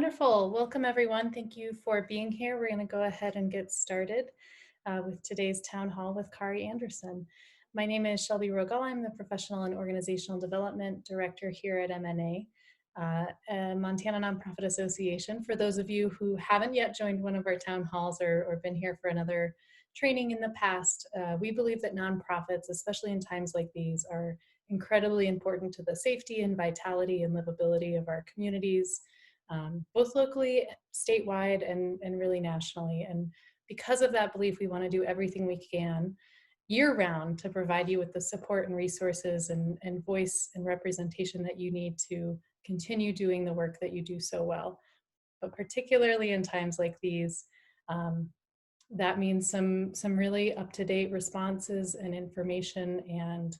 Wonderful. Welcome, everyone. Thank you for being here. We're going to go ahead and get started with today's town hall with Kari Anderson. My name is Shelby Rogel. I'm the Professional and Organizational Development Director here at MNA, a Montana Nonprofit Association. For those of you who haven't yet joined one of our town halls or been here for another training in the past, we believe that nonprofits, especially in times like these, are incredibly important to the safety and vitality and livability of our communities, both locally, statewide, and really nationally. And because of that belief, we want to do everything we can year-round to provide you with the support and resources and voice and representation that you need to continue doing the work that you do so well. But particularly in times like these, that means some really up-to-date responses and information and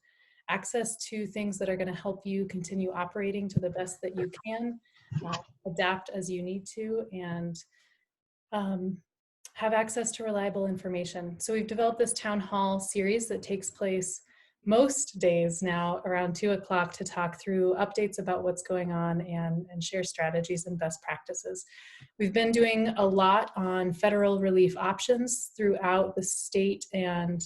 access to things that are going to help you continue operating to the best that you can, adapt as you need to, and have access to reliable information. So we've developed this town hall series that takes place most days now around 2 o'clock to talk through updates about what's going on and share strategies and best practices. We've been doing a lot on federal relief options throughout the state and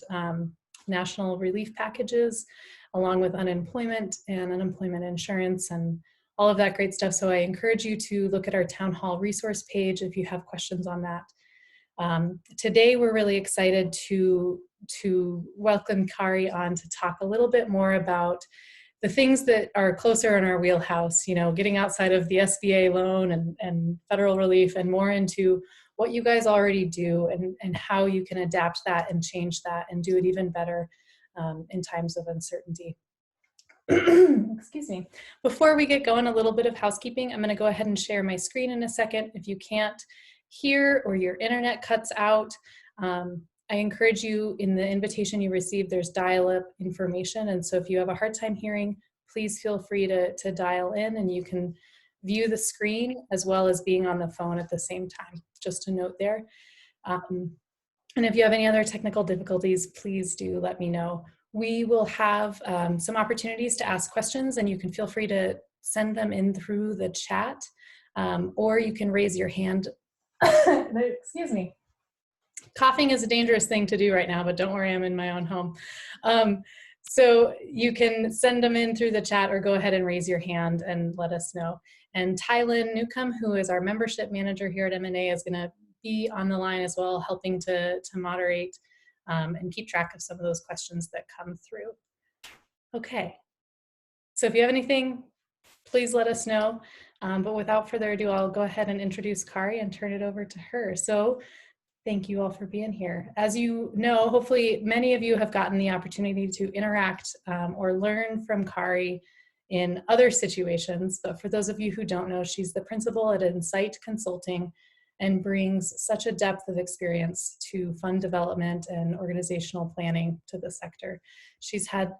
national relief packages, along with unemployment and unemployment insurance and all of that great stuff. So I encourage you to look at our town hall resource page if you have questions on that. Today, we're really excited to welcome Kari on to talk a little bit more about the things that are closer in our wheelhouse, getting outside of the SBA loan and federal relief and more into what you guys already do and how you can adapt that and change that and do it even better in times of uncertainty. Excuse me. Before we get going, a little bit of housekeeping. I'm going to go ahead and share my screen in a second. If you can't hear or your internet cuts out, I encourage you, in the invitation you received, there's dial-up information. And so if you have a hard time hearing, please feel free to dial in, and you can view the screen as well as being on the phone at the same time. Just a note there. And if you have any other technical difficulties, please do let me know. We will have some opportunities to ask questions, and you can feel free to send them in through the chat, or you can raise your hand. Excuse me. Coughing is a dangerous thing to do right now, but don't worry, I'm in my own home. So you can send them in through the chat or go ahead and raise your hand and let us know. And Tylin Newcomb, who is our membership manager here at MNA, is going to be on the line as well, helping to moderate and keep track of some of those questions that come through. Okay, so if you have anything, please let us know. But without further ado, I'll go ahead and introduce Kari and turn it over to her. So thank you all for being here. As you know, hopefully many of you have gotten the opportunity to interact or learn from Kari in other situations. But for those of you who don't know, she's the principal at Insight Consulting and brings such a depth of experience to fund development and organizational planning to the sector. She's had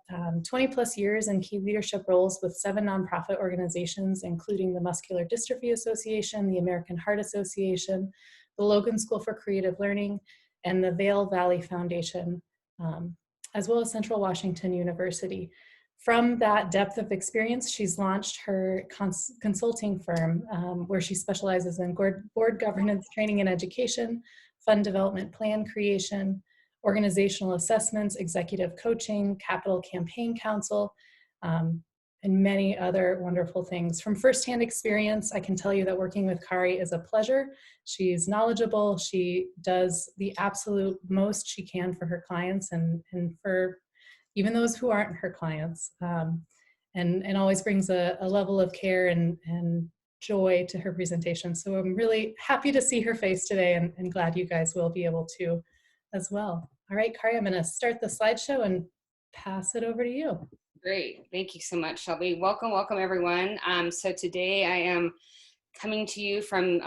20 plus years in key leadership roles with 7 nonprofit organizations, including the Muscular Dystrophy Association, the American Heart Association, the Logan School for Creative Learning, and the Vail Valley Foundation, as well as Central Washington University. From that depth of experience, she's launched her consulting firm where she specializes in board governance training and education, fund development plan creation, organizational assessments, executive coaching, capital campaign counsel, and many other wonderful things. From firsthand experience, I can tell you that working with Kari is a pleasure. She's knowledgeable. She does the absolute most she can for her clients and for even those who aren't her clients, and always brings a level of care and joy to her presentation. So I'm really happy to see her face today and glad you guys will be able to as well. All right, Kari, I'm gonna start the slideshow and pass it over to you. Great, thank you so much, Shelby. Welcome everyone. So today I am coming to you from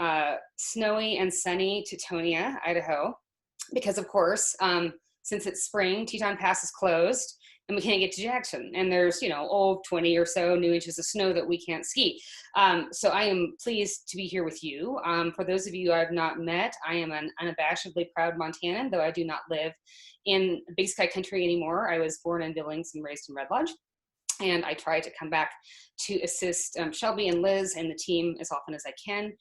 snowy and sunny Teutonia, Idaho, because of course, since it's spring, Teton Pass is closed and we can't get to Jackson. And there's, 20 or so new inches of snow that we can't ski. So I am pleased to be here with you. For those of you I've not met, I am an unabashedly proud Montanan, though I do not live in Big Sky Country anymore. I was born in Billings and raised in Red Lodge. and I try to come back to assist Shelby and Liz and the team as often as I can.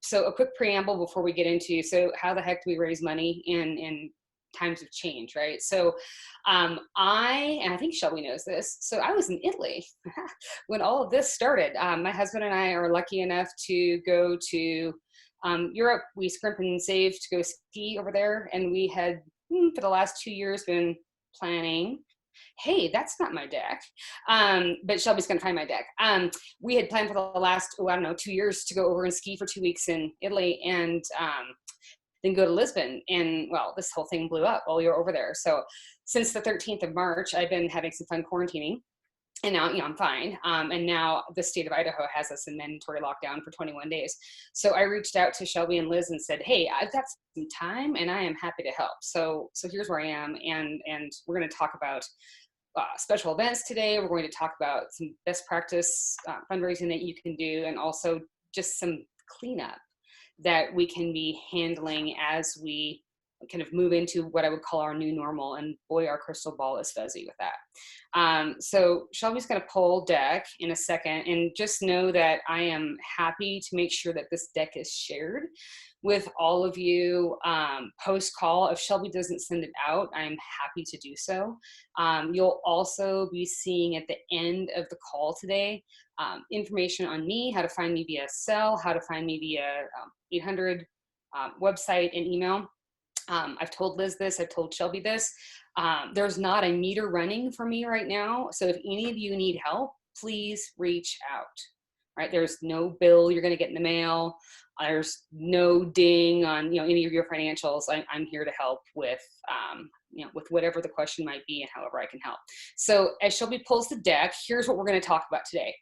So a quick preamble before we get into, so how the heck do we raise money in times of change, right? So and I think Shelby knows this, so I was in Italy when all of this started. My husband and I are lucky enough to go to Europe. We scrimp and save to go ski over there, and we had for the last 2 years been planning. Hey, that's not my deck. But Shelby's gonna find my deck. We had planned for the last, I don't know, 2 years to go over and ski for 2 weeks in Italy, and then go to Lisbon. And well, this whole thing blew up while we were over there. So since the 13th of March, I've been having some fun quarantining. And now, I'm fine. And now the state of Idaho has us in mandatory lockdown for 21 days. So I reached out to Shelby and Liz and said, hey, I've got some time and I am happy to help. So here's where I am. And we're going to talk about special events today. We're going to talk about some best practice fundraising that you can do, and also just some cleanup that we can be handling as we kind of move into what I would call our new normal. And boy, our crystal ball is fuzzy with that. So Shelby's going to pull deck in a second, and just know that I am happy to make sure that this deck is shared with all of you post call. If Shelby doesn't send it out, I'm happy to do so. You'll also be seeing at the end of the call today information on me, how to find me via cell, how to find me via 800 website and email. I've told Liz this, I've told Shelby this. There's not a meter running for me right now. So if any of you need help, please reach out, right? There's no bill you're going to get in the mail. There's no ding on, any of your financials. I'm here to help with, with whatever the question might be and however I can help. So as Shelby pulls the deck, here's what we're going to talk about today.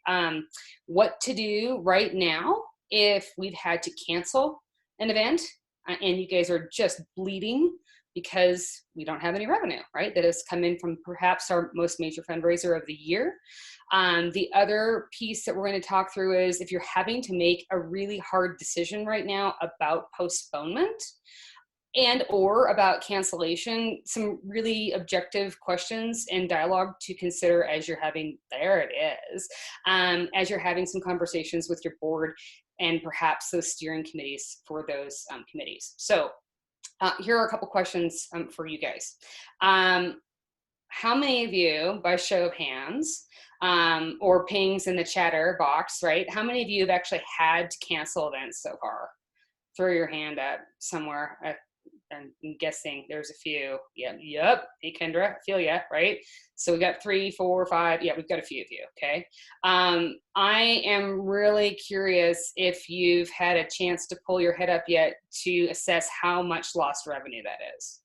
What to do right now if we've had to cancel an event and you guys are just bleeding because we don't have any revenue, right? That has come in from perhaps our most major fundraiser of the year. The other piece that we're going to talk through is if you're having to make a really hard decision right now about postponement and or about cancellation, some really objective questions and dialogue to consider as you're having, there it is, as you're having some conversations with your board and perhaps those steering committees for those committees. So here are a couple questions for you guys. How many of you, by show of hands, or pings in the chatter box, right? How many of you have actually had to cancel events so far? Throw your hand up somewhere. I'm guessing there's a few. Yep. Hey, Kendra, I feel ya, right? So we got 3, 4, 5. Yeah, we've got a few of you, okay? I am really curious if you've had a chance to pull your head up yet to assess how much lost revenue that is.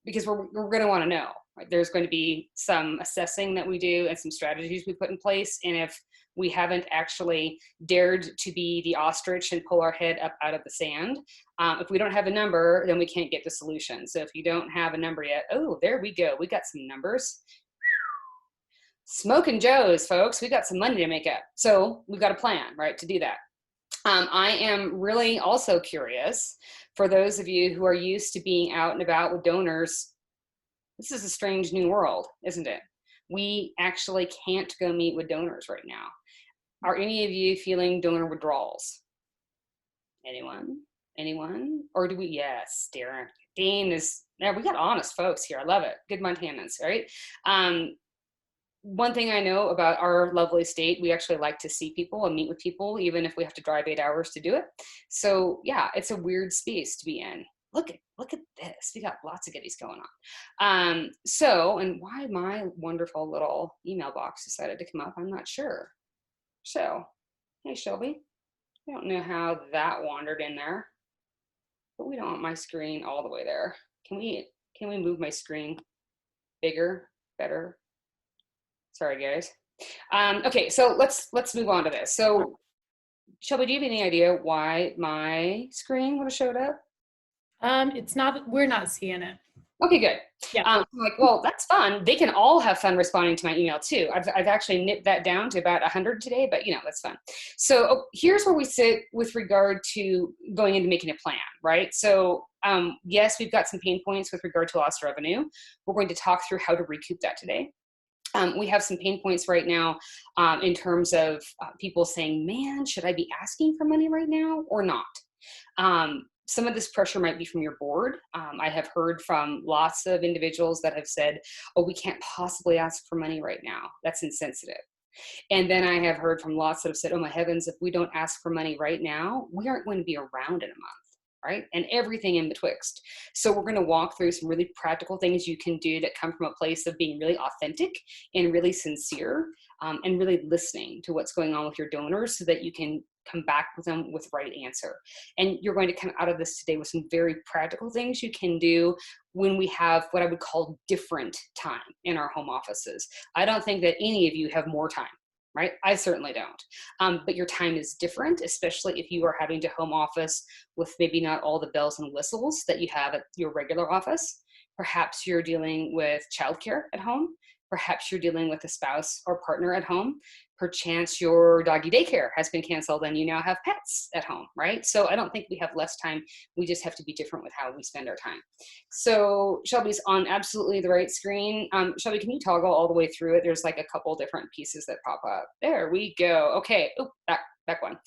Because we're going to want to know, right? There's going to be some assessing that we do and some strategies we put in place. And if we haven't actually dared to be the ostrich and pull our head up out of the sand, if we don't have a number, then we can't get to solution. So if you don't have a number yet, oh, there we go. We got some numbers. Smoking Joes, folks. We got some money to make up. So we've got a plan, right, to do that. I am really also curious, for those of you who are used to being out and about with donors, this is a strange new world, isn't it? We actually can't go meet with donors right now. Are any of you feeling donor withdrawals? Anyone? Anyone? Or do we? Yes, Darren. Dean is, yeah, we got honest folks here. I love it. Good Montanans, right? One thing I know about our lovely state, we actually like to see people and meet with people, even if we have to drive 8 hours to do it. So yeah, it's a weird space to be in. Look at this. We got lots of goodies going on. And why my wonderful little email box decided to come up, I'm not sure. So, hey Shelby, I don't know how that wandered in there, but we don't want my screen all the way there. Can we move my screen bigger, better? Sorry, guys. Okay, so let's move on to this. So, Shelby, do you have any idea why my screen would have showed up? It's not, we're not seeing it. Okay, good. Yeah. I'm like, well, that's fun. They can all have fun responding to my email too. I've actually nipped that down to about 100 today, but that's fun. So here's where we sit with regard to going into making a plan, right? So yes, we've got some pain points with regard to lost revenue. We're going to talk through how to recoup that today. We have some pain points right now in terms of people saying, man, should I be asking for money right now or not? Some of this pressure might be from your board. I have heard from lots of individuals that have said, oh, we can't possibly ask for money right now. That's insensitive. And then I have heard from lots that have said, oh my heavens, if we don't ask for money right now, we aren't going to be around in a month. Right? And everything in betwixt. So we're going to walk through some really practical things you can do that come from a place of being really authentic and really sincere, and really listening to what's going on with your donors so that you can come back with them with the right answer. And you're going to come out of this today with some very practical things you can do when we have what I would call different time in our home offices. I don't think that any of you have more time. Right? I certainly don't. But your time is different, especially if you are having to home office with maybe not all the bells and whistles that you have at your regular office. Perhaps you're dealing with childcare at home. Perhaps you're dealing with a spouse or partner at home. Perchance your doggy daycare has been canceled and you now have pets at home, right? So I don't think we have less time. We just have to be different with how we spend our time. So Shelby's on absolutely the right screen. Shelby, can you toggle all the way through it? There's like a couple different pieces that pop up. There we go. Okay. Oh, back one.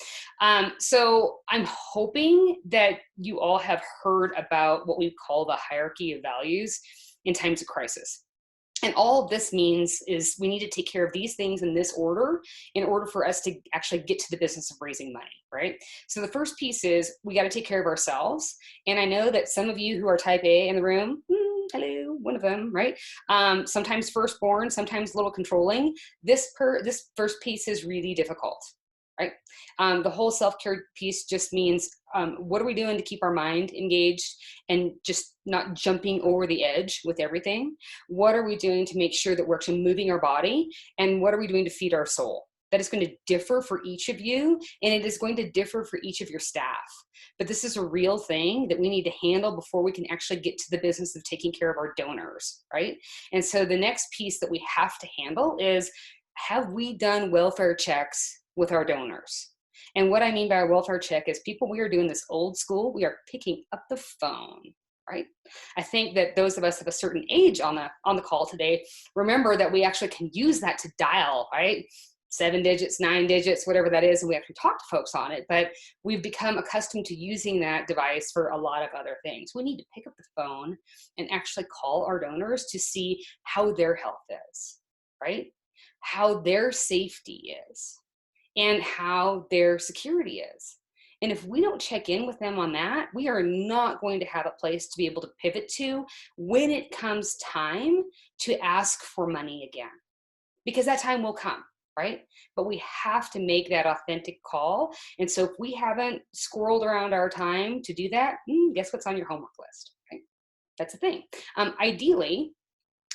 So I'm hoping that you all have heard about what we call the hierarchy of values in times of crisis. And all this means is we need to take care of these things in this order in order for us to actually get to the business of raising money, right? So the first piece is we got to take care of ourselves. And I know that some of you who are type A in the room, hello, one of them, right? Sometimes firstborn, sometimes a little controlling. This first piece is really difficult, right? The whole self-care piece just means what are we doing to keep our mind engaged and just not jumping over the edge with everything? What are we doing to make sure that we're actually moving our body? And what are we doing to feed our soul? That is going to differ for each of you, and it is going to differ for each of your staff. But this is a real thing that we need to handle before we can actually get to the business of taking care of our donors, right? And so the next piece that we have to handle is, have we done welfare checks with our donors? And what I mean by a welfare check is people, we are doing this old school, we are picking up the phone, right? I think that those of us of a certain age on the call today, remember that we actually can use that to dial, right? 7 digits, 9 digits, whatever that is, and we actually talk to folks on it, but we've become accustomed to using that device for a lot of other things. We need to pick up the phone and actually call our donors to see how their health is, right? How their safety is, and how their security is. And if we don't check in with them on that, we are not going to have a place to be able to pivot to when it comes time to ask for money again, because that time will come, right? But we have to make that authentic call. And so if we haven't squirreled around our time to do that, guess what's on your homework list, right? That's the thing. Ideally,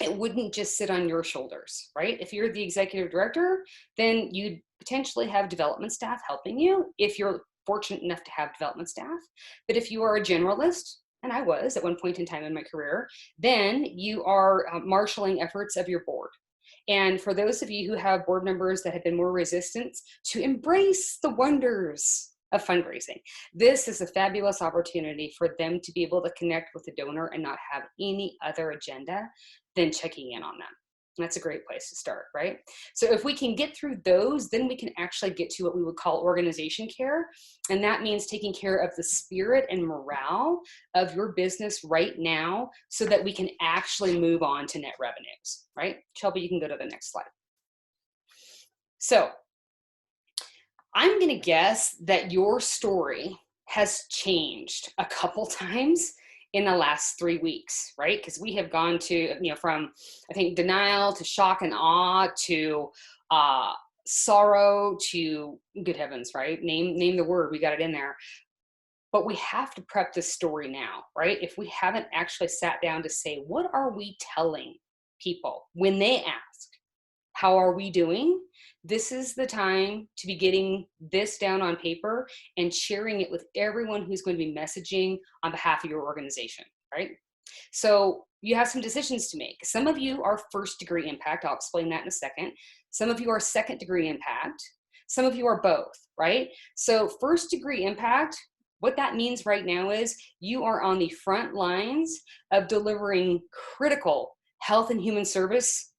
it wouldn't just sit on your shoulders, right? If you're the executive director, then you'd potentially have development staff helping you if you're fortunate enough to have development staff. But if you are a generalist, and I was at one point in time in my career, then you are marshaling efforts of your board. And for those of you who have board members that have been more resistant to embrace the wonders of fundraising, this is a fabulous opportunity for them to be able to connect with the donor and not have any other agenda than checking in on them. That's a great place to start, right? So if we can get through those, then we can actually get to what we would call organization care. And that means taking care of the spirit and morale of your business right now so that we can actually move on to net revenues, right? Shelby, you can go to the next slide. So I'm going to guess that your story has changed a couple times in the last 3 weeks, right? Because we have gone to, from, I think, denial to shock and awe to sorrow to, good heavens, right? Name the word, we got it in there. But we have to prep this story now, right? If we haven't actually sat down to say, what are we telling people when they ask, how are we doing? This is the time to be getting this down on paper and sharing it with everyone who's going to be messaging on behalf of your organization, right? So you have some decisions to make. Some of you are first degree impact. I'll explain that in a second. Some of you are second degree impact. Some of you are both, right? So first degree impact, what that means right now is you are on the front lines of delivering critical health and human service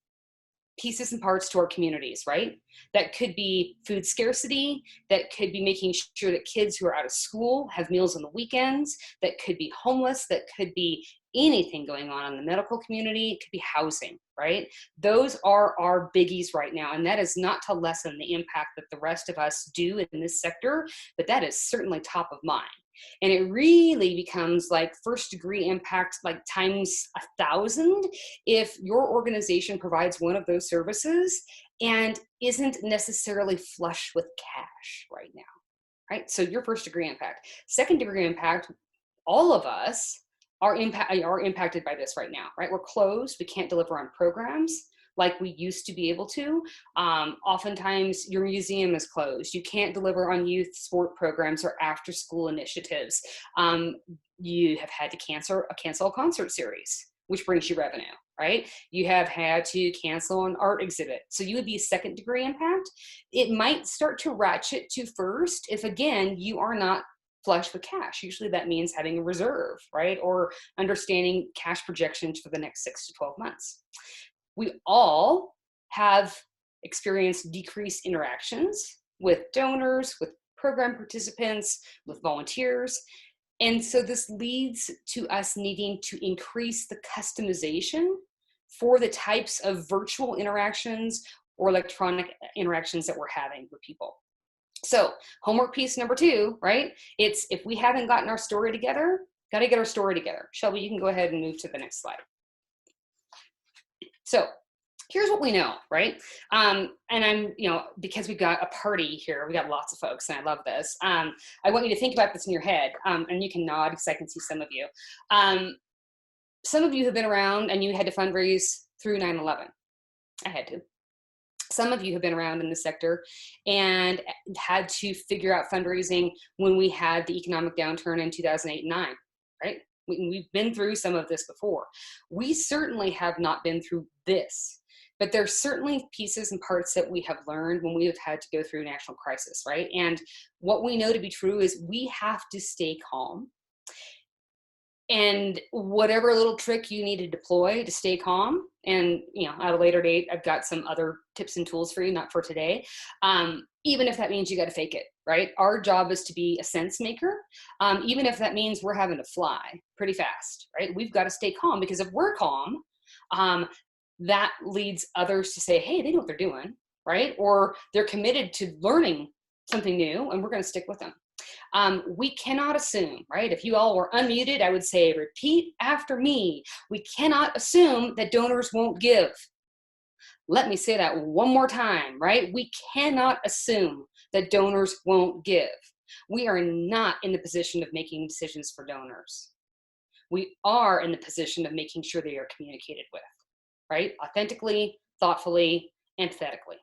pieces and parts to our communities, right? That could be food scarcity, that could be making sure that kids who are out of school have meals on the weekends, that could be homeless, that could be anything going on in the medical community, it could be housing, right? Those are our biggies right now. And that is not to lessen the impact that the rest of us do in this sector, but that is certainly top of mind. And it really becomes like first degree impact, like times 1,000, if your organization provides one of those services and isn't necessarily flush with cash right now, right? So your first degree impact. Second degree impact, all of us are impacted by this right now, right? We're closed. We can't deliver on programs like we used to be able to. Oftentimes your museum is closed. You can't deliver on youth sport programs or after school initiatives. You have had to cancel a concert series, which brings you revenue, right? You have had to cancel an art exhibit. So you would be second degree impact. It might start to ratchet to first if, again, you are not flush with cash. Usually that means having a reserve, right? Or understanding cash projections for the next 6 to 12 months. We all have experienced decreased interactions with donors, with program participants, with volunteers. And so this leads to us needing to increase the customization for the types of virtual interactions or electronic interactions that we're having with people. So homework piece number 2, right? It's if we haven't gotten our story together, got to get our story together. Shelby, you can go ahead and move to the next slide. So here's what we know, right? And I'm, because we've got a party here, we got lots of folks and I love this. I want you to think about this in your head and you can nod because I can see some of you. Some of you have been around and you had to fundraise through 9/11. I had to. Some of you have been around in the sector and had to figure out fundraising when we had the economic downturn in 2008 and 9, right? We've been through some of this before. We certainly have not been through this, but there's certainly pieces and parts that we have learned when we have had to go through a national crisis, right? And what we know to be true is we have to stay calm. And whatever little trick you need to deploy to stay calm, and at a later date, I've got some other tips and tools for you, not for today. Even if that means you got to fake it, right? Our job is to be a sense maker. Even if that means we're having to fly pretty fast, right? We've got to stay calm because if we're calm, that leads others to say, hey, they know what they're doing, right? Or they're committed to learning something new and we're going to stick with them. We cannot assume, right? If you all were unmuted, I would say, repeat after me. We cannot assume that donors won't give. Let me say that one more time, right? We cannot assume that donors won't give. We are not in the position of making decisions for donors. We are in the position of making sure they are communicated with, right? Authentically, thoughtfully, empathetically.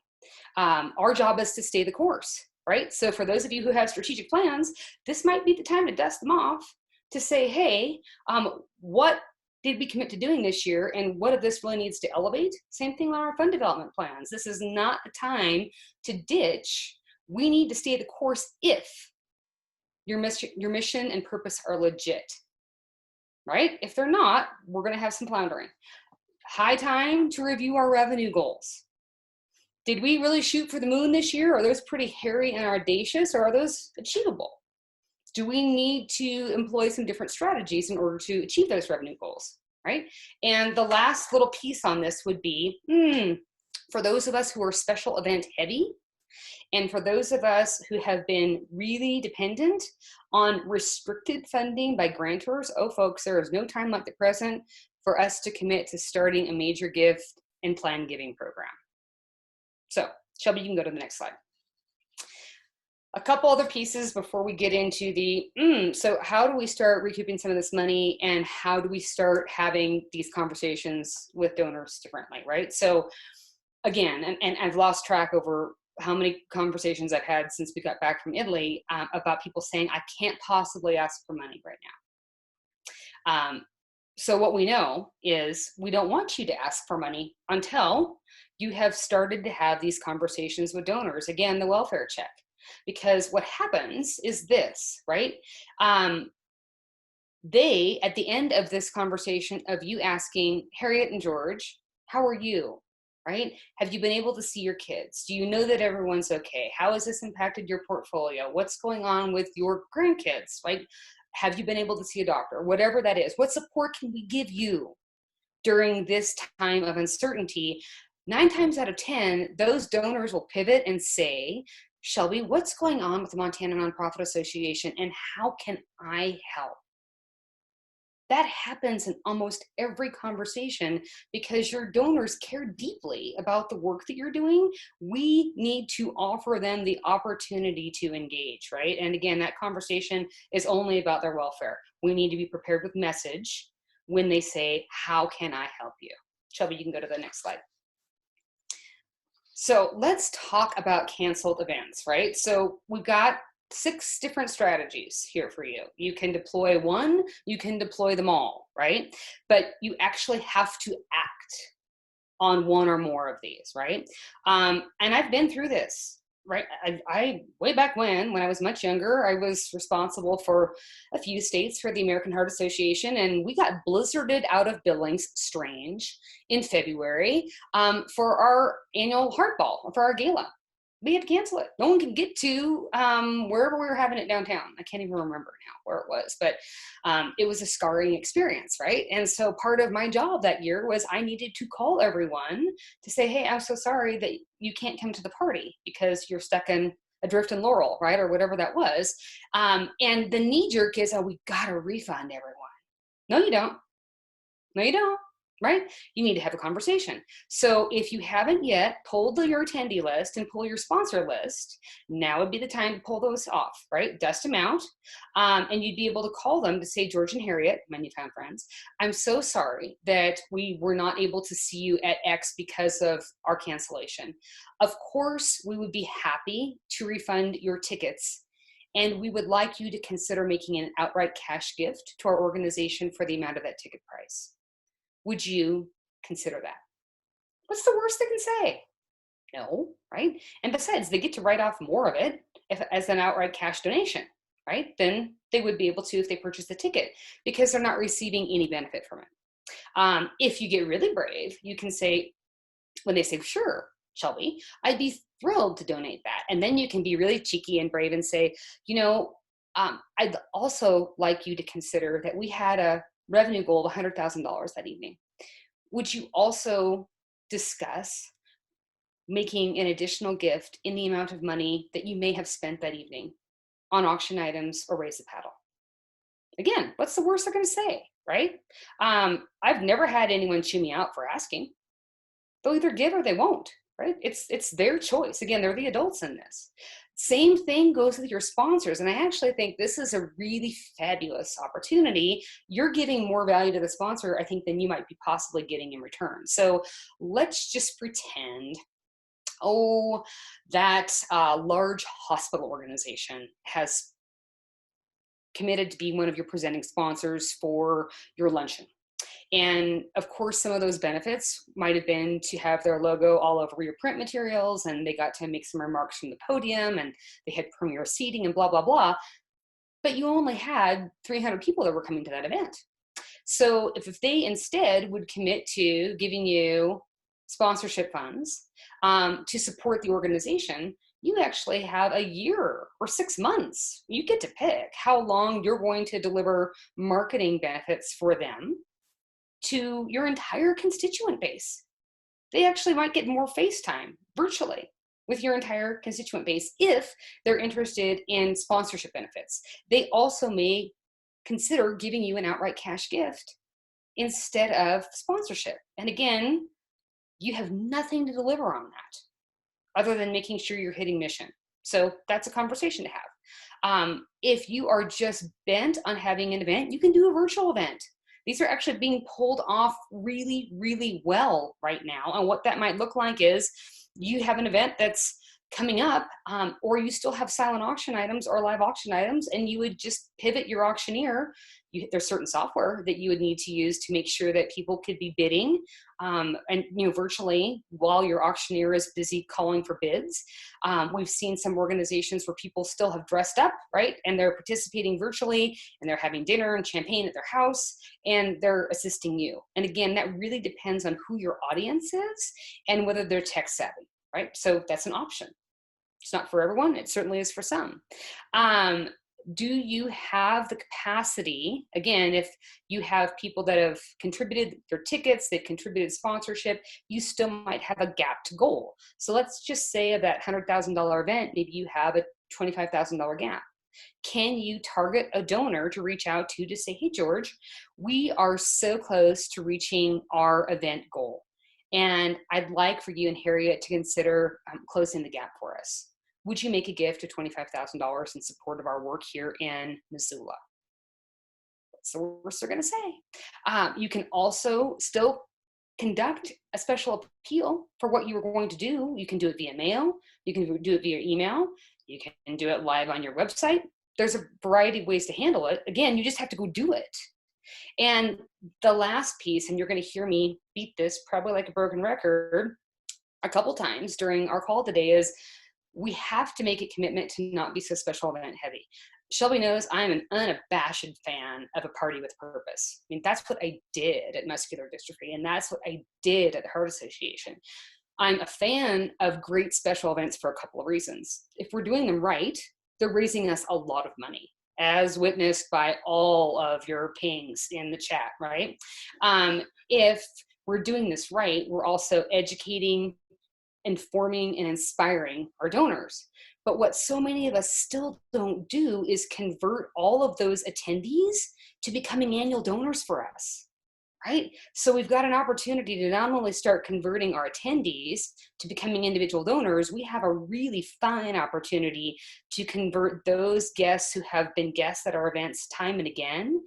Our job is to stay the course. Right? So for those of you who have strategic plans, this might be the time to dust them off to say, hey, what did we commit to doing this year and what of this really needs to elevate? Same thing on our fund development plans. This is not the time to ditch. We need to stay the course if your mission and purpose are legit, right? If they're not, we're going to have some floundering. High time to review our revenue goals. Did we really shoot for the moon this year? Are those pretty hairy and audacious, or are those achievable? Do we need to employ some different strategies in order to achieve those revenue goals, right? And the last little piece on this would be, for those of us who are special event heavy, and for those of us who have been really dependent on restricted funding by grantors, oh folks, there is no time like the present for us to commit to starting a major gift and plan giving program. So Shelby, you can go to the next slide. A couple other pieces before we get into the, so how do we start recouping some of this money and how do we start having these conversations with donors differently, right? So again, and I've lost track over how many conversations I've had since we got back from Italy about people saying, I can't possibly ask for money right now. So what we know is we don't want you to ask for money until you have started to have these conversations with donors. Again, the welfare check. Because what happens is this, right? They, at the end of this conversation of you asking, Harriet and George, how are you? right? Have you been able to see your kids? Do you know that everyone's okay? How has this impacted your portfolio? What's going on with your grandkids? Like, have you been able to see a doctor? Whatever that is, what support can we give you during this time of uncertainty? 9 times out of 10, those donors will pivot and say, Shelby, what's going on with the Montana Nonprofit Association and how can I help? That happens in almost every conversation because your donors care deeply about the work that you're doing. We need to offer them the opportunity to engage, right? And again, that conversation is only about their welfare. We need to be prepared with message when they say, how can I help you? Shelby, you can go to the next slide. So let's talk about canceled events, right? So we've got 6 different strategies here for you. You can deploy one, you can deploy them all, right? But you actually have to act on one or more of these, right? And I've been through this, right? I way back when I was much younger, I was responsible for a few states for the American Heart Association, and we got blizzarded out of Billings, strange, in February for our annual Heart Ball, for our gala. We had to cancel it. No one could get to wherever we were having it downtown. I can't even remember now where it was, but it was a scarring experience, right? And so part of my job that year was I needed to call everyone to say, hey, I'm so sorry that you can't come to the party because you're stuck in adrift in Laurel, right? Or whatever that was. And the knee jerk is, oh, we got to refund everyone. No, you don't. No, you don't. Right? You need to have a conversation. So if you haven't yet pulled your attendee list and pull your sponsor list, now would be the time to pull those off, right? Dust them out. And you'd be able to call them to say, George and Harriet, my newfound friends, I'm so sorry that we were not able to see you at X because of our cancellation. Of course, we would be happy to refund your tickets. And we would like you to consider making an outright cash gift to our organization for the amount of that ticket price. Would you consider that? What's the worst they can say? No, right? And besides, they get to write off more of it as an outright cash donation, right? Then they would be able to if they purchase the ticket because they're not receiving any benefit from it. If you get really brave, you can say, when they say, sure, Shelby, I'd be thrilled to donate that. And then you can be really cheeky and brave and say, I'd also like you to consider that we had a revenue goal of $100,000 that evening. Would you also discuss making an additional gift in the amount of money that you may have spent that evening on auction items or raise the paddle? Again, what's the worst they're going to say, right? I've never had anyone chew me out for asking. They'll either give or they won't, right? It's their choice. Again, they're the adults in this. Same thing goes with your sponsors. And I actually think this is a really fabulous opportunity. You're giving more value to the sponsor, I think, than you might be possibly getting in return. So let's just pretend, that large hospital organization has committed to be one of your presenting sponsors for your luncheon. And of course, some of those benefits might have been to have their logo all over your print materials, and they got to make some remarks from the podium, and they had premier seating and blah, blah, blah. But you only had 300 people that were coming to that event. So if they instead would commit to giving you sponsorship funds to support the organization, you actually have a year or 6 months. You get to pick how long you're going to deliver marketing benefits for them to your entire constituent base. They actually might get more face time virtually with your entire constituent base if they're interested in sponsorship benefits. They also may consider giving you an outright cash gift instead of sponsorship. And again, you have nothing to deliver on that other than making sure you're hitting mission. So that's a conversation to have. If you are just bent on having an event, you can do a virtual event. These are actually being pulled off really, really well right now. And what that might look like is you have an event that's coming up, or you still have silent auction items or live auction items, and you would just pivot your auctioneer. there's certain software that you would need to use to make sure that people could be bidding, and virtually while your auctioneer is busy calling for bids. We've seen some organizations where people still have dressed up, right? And they're participating virtually, and they're having dinner and champagne at their house, and they're assisting you. And again, that really depends on who your audience is and whether they're tech savvy, right? So that's an option. It's not for everyone. It certainly is for some. Do you have the capacity, again, if you have people that have contributed their tickets, they've contributed sponsorship, you still might have a gap to goal. So let's just say of that $100,000 event, maybe you have a $25,000 gap. Can you target a donor to reach out to say, hey, George, we are so close to reaching our event goal, and I'd like for you and Harriet to consider closing the gap for us. Would you make a gift of $25,000 in support of our work here in Missoula? That's the worst they're going to say. You can also still conduct a special appeal for what you were going to do. You can do it via mail. You can do it via email. You can do it live on your website. There's a variety of ways to handle it. Again, you just have to go do it. And the last piece, and you're going to hear me beat this probably like a broken record a couple times during our call today, is we have to make a commitment to not be so special event heavy. Shelby knows I'm an unabashed fan of a party with purpose. I mean, that's what I did at Muscular Dystrophy, and that's what I did at the Heart Association. I'm a fan of great special events for a couple of reasons. If we're doing them right, they're raising us a lot of money, as witnessed by all of your pings in the chat, right? If we're doing this right, we're also educating, informing, and inspiring our donors. But what so many of us still don't do is convert all of those attendees to becoming annual donors for us, right? So we've got an opportunity to not only start converting our attendees to becoming individual donors, we have a really fine opportunity to convert those guests who have been guests at our events time and again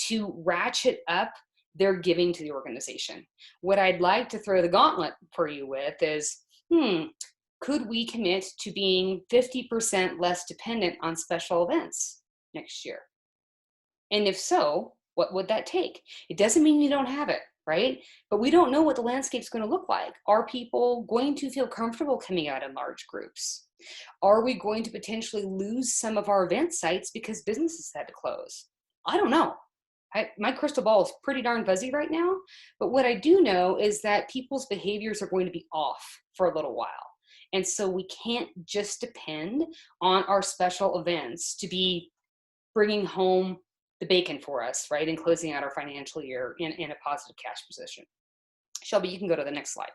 to ratchet up their giving to the organization. What I'd like to throw the gauntlet for you with is, could we commit to being 50% less dependent on special events next year? And if so, what would that take? It doesn't mean you don't have it, right? But we don't know what the landscape's going to look like. Are people going to feel comfortable coming out in large groups? Are we going to potentially lose some of our event sites because businesses had to close? I don't know. My crystal ball is pretty darn fuzzy right now, but what I do know is that people's behaviors are going to be off for a little while. And so we can't just depend on our special events to be bringing home the bacon for us, right? And closing out our financial year in a positive cash position. Shelby, you can go to the next slide.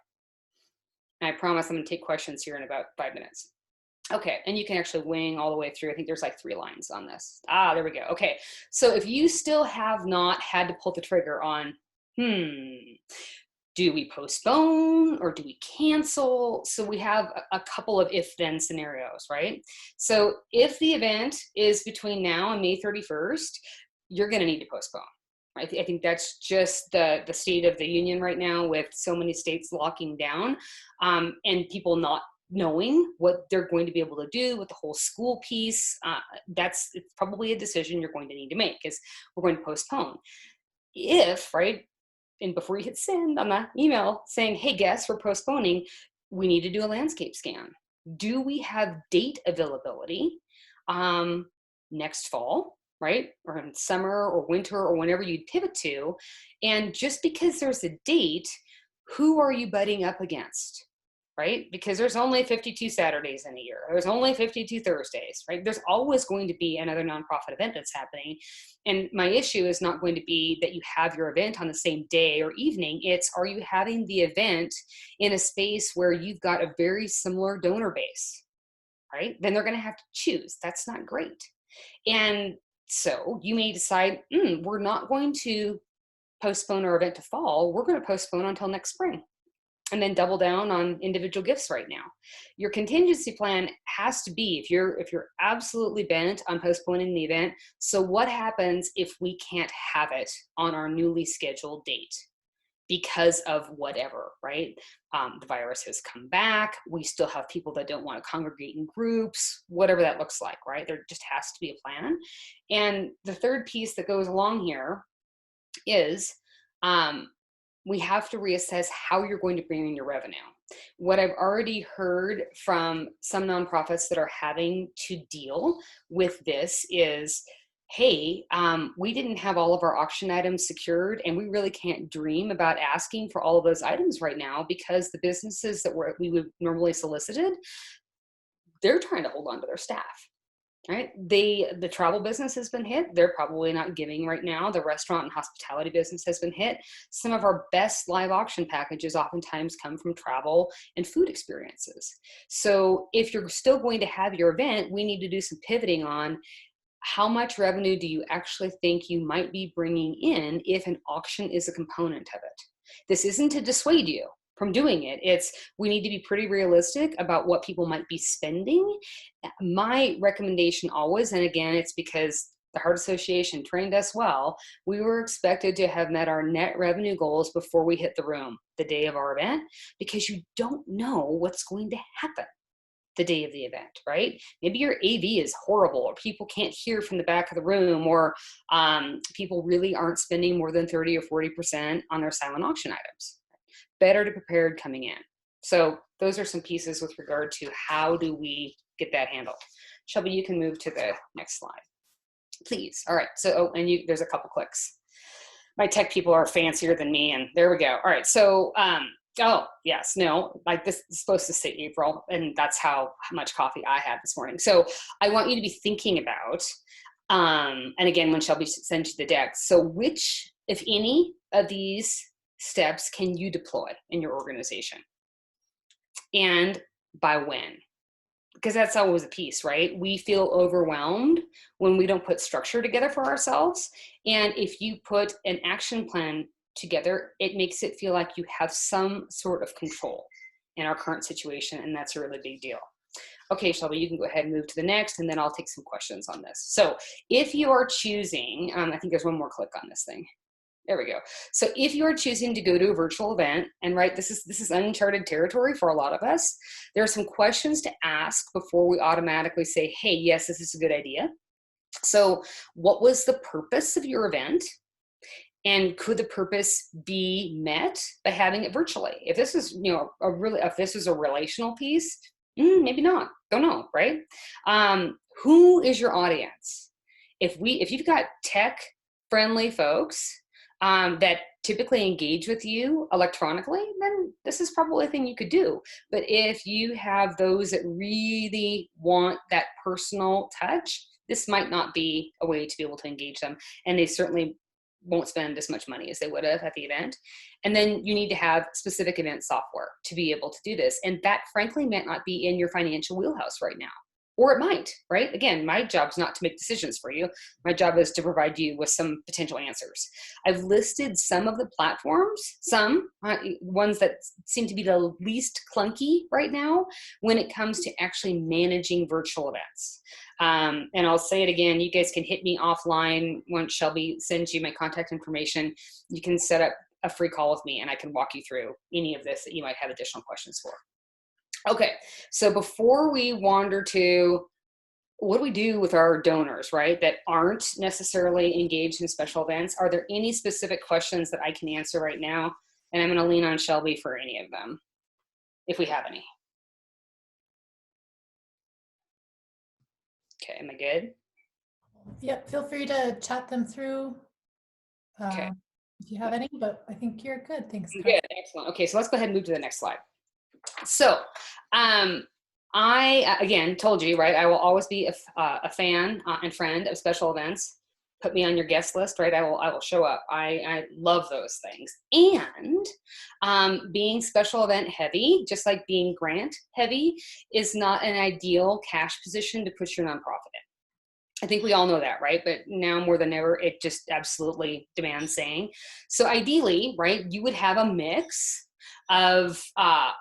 And I promise I'm going to take questions here in about 5 minutes. Okay, and you can actually wing all the way through. I think there's like 3 lines on this. There we go. Okay, so if you still have not had to pull the trigger on, do we postpone or do we cancel? So we have a couple of if-then scenarios, right? So if the event is between now and May 31st, you're going to need to postpone. I think that's just the state of the union right now, with so many states locking down and people not knowing what they're going to be able to do with the whole school piece. It's probably a decision you're going to need to make, is we're going to postpone. If, right, and before you hit send on the email saying, hey, guess we're postponing, we need to do a landscape scan. Do we have date availability next fall, right? Or in summer or winter or whenever you pivot to? And just because there's a date, who are you butting up against? Right? Because there's only 52 Saturdays in a year. There's only 52 Thursdays, right? There's always going to be another nonprofit event that's happening. And my issue is not going to be that you have your event on the same day or evening. It's, are you having the event in a space where you've got a very similar donor base, right? Then they're going to have to choose. That's not great. And so you may decide, we're not going to postpone our event to fall. We're going to postpone until next spring, and then double down on individual gifts right now. Your contingency plan has to be, if you're absolutely bent on postponing the event, so what happens if we can't have it on our newly scheduled date? because of whatever, right? The virus has come back. We still have people that don't want to congregate in groups, whatever that looks like, right? There just has to be a plan. And the third piece that goes along here is we have to reassess how you're going to bring in your revenue. What I've already heard from some nonprofits that are having to deal with this is, hey, we didn't have all of our auction items secured, and we really can't dream about asking for all of those items right now because the businesses that we would normally solicited, they're trying to hold on to their staff. Right? The travel business has been hit. They're probably not giving right now. The restaurant and hospitality business has been hit. Some of our best live auction packages oftentimes come from travel and food experiences. So if you're still going to have your event, we need to do some pivoting on how much revenue do you actually think you might be bringing in if an auction is a component of it. This isn't to dissuade you from doing it. It's, we need to be pretty realistic about what people might be spending. My recommendation always, and again, it's because the Heart Association trained us well, we were expected to have met our net revenue goals before we hit the room the day of our event, because you don't know what's going to happen the day of the event, right? Maybe your AV is horrible, or people can't hear from the back of the room, or people really aren't spending more than 30 or 40% on their silent auction items. Better to prepared coming in. So those are some pieces with regard to how do we get that handled. Shelby, you can move to the next slide, please. All right, so, there's a couple clicks. My tech people are fancier than me, and there we go. All right, so, oh, yes, no, like this is supposed to say April, and that's how much coffee I had this morning. So I want you to be thinking about, and again, when Shelby sends you the deck, so which, if any, of these steps can you deploy in your organization, and by when? Because that's always a piece, right? We feel overwhelmed when we don't put structure together for ourselves. And if you put an action plan together, it makes it feel like you have some sort of control in our current situation. And that's a really big deal. Okay, Shelby, you can go ahead and move to the next, and then I'll take some questions on this. So if you are choosing, I think there's one more click on this thing. There we go. So if you are choosing to go to a virtual event, and right, this is uncharted territory for a lot of us, there are some questions to ask before we automatically say, hey, yes, this is a good idea. So what was the purpose of your event? And could the purpose be met by having it virtually? If this is, if this is a relational piece, maybe not. Don't know, right? Who is your audience? If you've got tech-friendly folks that typically engage with you electronically, then this is probably a thing you could do. But if you have those that really want that personal touch, this might not be a way to be able to engage them. And they certainly won't spend as much money as they would have at the event. And then you need to have specific event software to be able to do this. And that frankly might not be in your financial wheelhouse right now. Or it might, right? Again, my job is not to make decisions for you. My job is to provide you with some potential answers. I've listed some of the platforms, some ones that seem to be the least clunky right now when it comes to actually managing virtual events. And I'll say it again, you guys can hit me offline once Shelby sends you my contact information. You can set up a free call with me and I can walk you through any of this that you might have additional questions for. Okay, so before we wander to what do we do with our donors, right, that aren't necessarily engaged in special events, are there any specific questions that I can answer right now? And I'm going to lean on Shelby for any of them, if we have any. Okay, am I good? Yep, feel free to chat them through Okay. if you have any, but I think you're good. Thanks. Kari. Good, excellent. Okay, so let's go ahead and move to the next slide. So I, again, told you, right, I will always be a fan and friend of special events. Put me on your guest list, right? I will show up. I love those things. And being special event heavy, just like being grant heavy, is not an ideal cash position to push your nonprofit in. I think we all know that, right? But now more than ever, it just absolutely demands saying. So ideally, right, you would have a mix of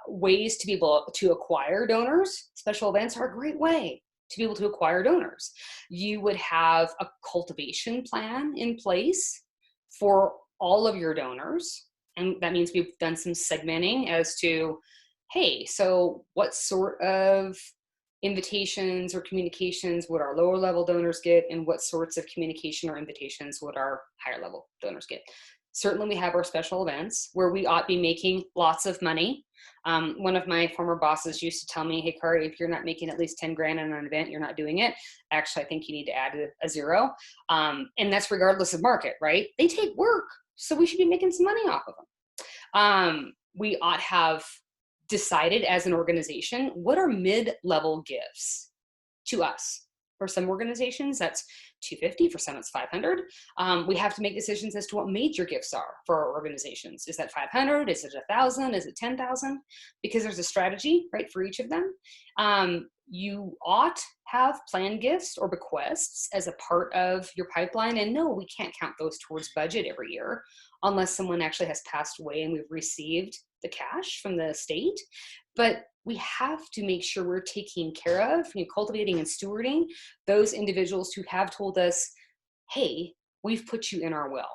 ways to be able to acquire donors. Special events are a great way to be able to acquire donors. You would have a cultivation plan in place for all of your donors. And that means we've done some segmenting as to, hey, so what sort of invitations or communications would our lower level donors get, and what sorts of communication or invitations would our higher level donors get? Certainly we have our special events where we ought to be making lots of money. One of my former bosses used to tell me, hey, Kari, if you're not making at least 10 grand on an event, you're not doing it. Actually, I think you need to add a zero. And that's regardless of market, right? They take work, so we should be making some money off of them. We ought have decided as an organization, what are mid-level gifts to us? For some organizations, that's $250. For some, it's $500. We have to make decisions as to what major gifts are for our organizations. Is that $500? Is it $1,000? Is it $10,000? Because there's a strategy, right, for each of them. You ought have planned gifts or bequests as a part of your pipeline. And no, we can't count those towards budget every year unless someone actually has passed away and we've received the cash from the state. But we have to make sure we're taking care of, cultivating and stewarding those individuals who have told us, hey, we've put you in our will,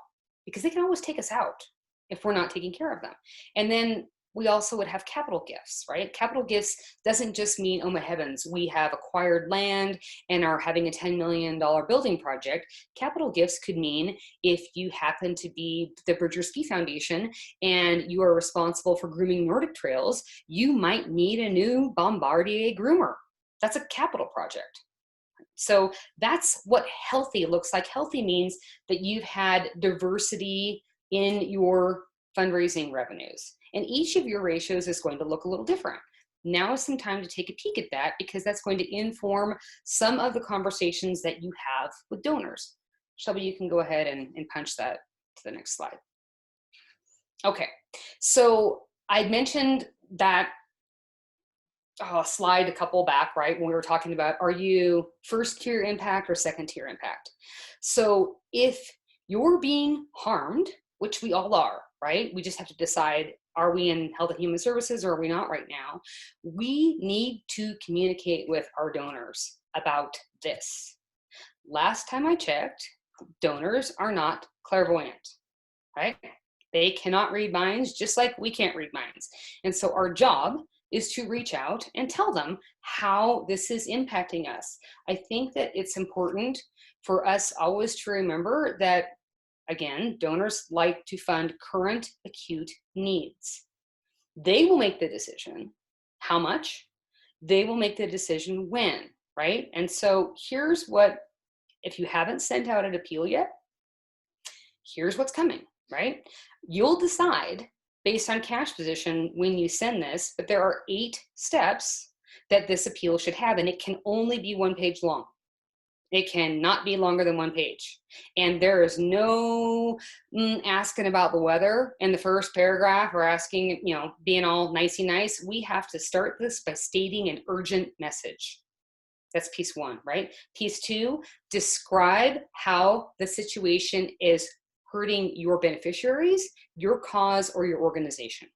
because they can always take us out if we're not taking care of them. And then we also would have capital gifts, right? Capital gifts doesn't just mean, oh my heavens, we have acquired land and are having a $10 million building project. Capital gifts could mean if you happen to be the Bridger Ski Foundation and you are responsible for grooming Nordic trails, you might need a new Bombardier groomer. That's a capital project. So that's what healthy looks like. Healthy means that you've had diversity in your fundraising revenues. And each of your ratios is going to look a little different. Now is some time to take a peek at that, because that's going to inform some of the conversations that you have with donors. Shelby, you can go ahead and punch that to the next slide. Okay, so I mentioned that slide a couple back, right, when we were talking about, are you first tier impact or second tier impact? So if you're being harmed, which we all are, right? We just have to decide, are we in Health and Human Services or are we not right now? We need to communicate with our donors about this. Last time I checked, donors are not clairvoyant, right? They cannot read minds, just like we can't read minds. And so our job is to reach out and tell them how this is impacting us. I think that it's important for us always to remember that, again, donors like to fund current acute needs. They will make the decision how much, they will make the decision when, right? And so here's what, if you haven't sent out an appeal yet, here's what's coming, right? You'll decide based on cash position when you send this, but there are 8 steps that this appeal should have, and it can only be 1 page long. It cannot be longer than 1 page. And there is no asking about the weather in the first paragraph or asking, being all nicey nice. We have to start this by stating an urgent message. That's piece 1, right? Piece 2, describe how the situation is hurting your beneficiaries, your cause, or your organization.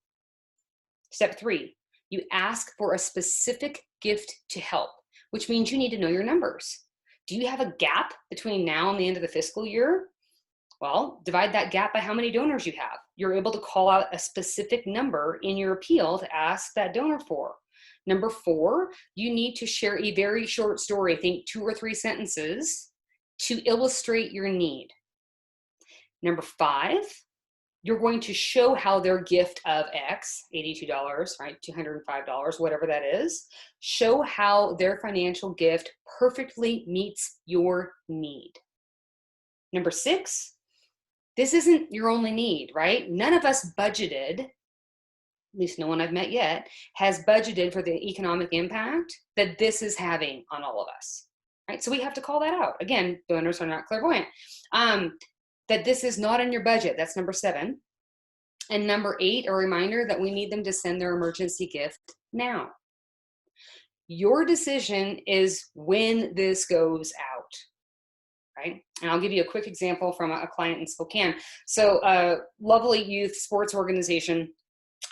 Step 3, you ask for a specific gift to help, which means you need to know your numbers. Do you have a gap between now and the end of the fiscal year? Well, divide that gap by how many donors you have. You're able to call out a specific number in your appeal to ask that donor for. Number 4, you need to share a very short story, think 2 or 3 sentences, to illustrate your need. Number 5, you're going to show how their gift of X, $82, right, $205, whatever that is, show how their financial gift perfectly meets your need. Number 6, this isn't your only need, right? None of us budgeted, at least no one I've met yet, has budgeted for the economic impact that this is having on all of us, right? So we have to call that out. Again, donors are not clairvoyant. That this is not in your budget, that's number 7. And number 8, a reminder that we need them to send their emergency gift now. Your decision is when this goes out, right? And I'll give you a quick example from a client in Spokane. So a lovely youth sports organization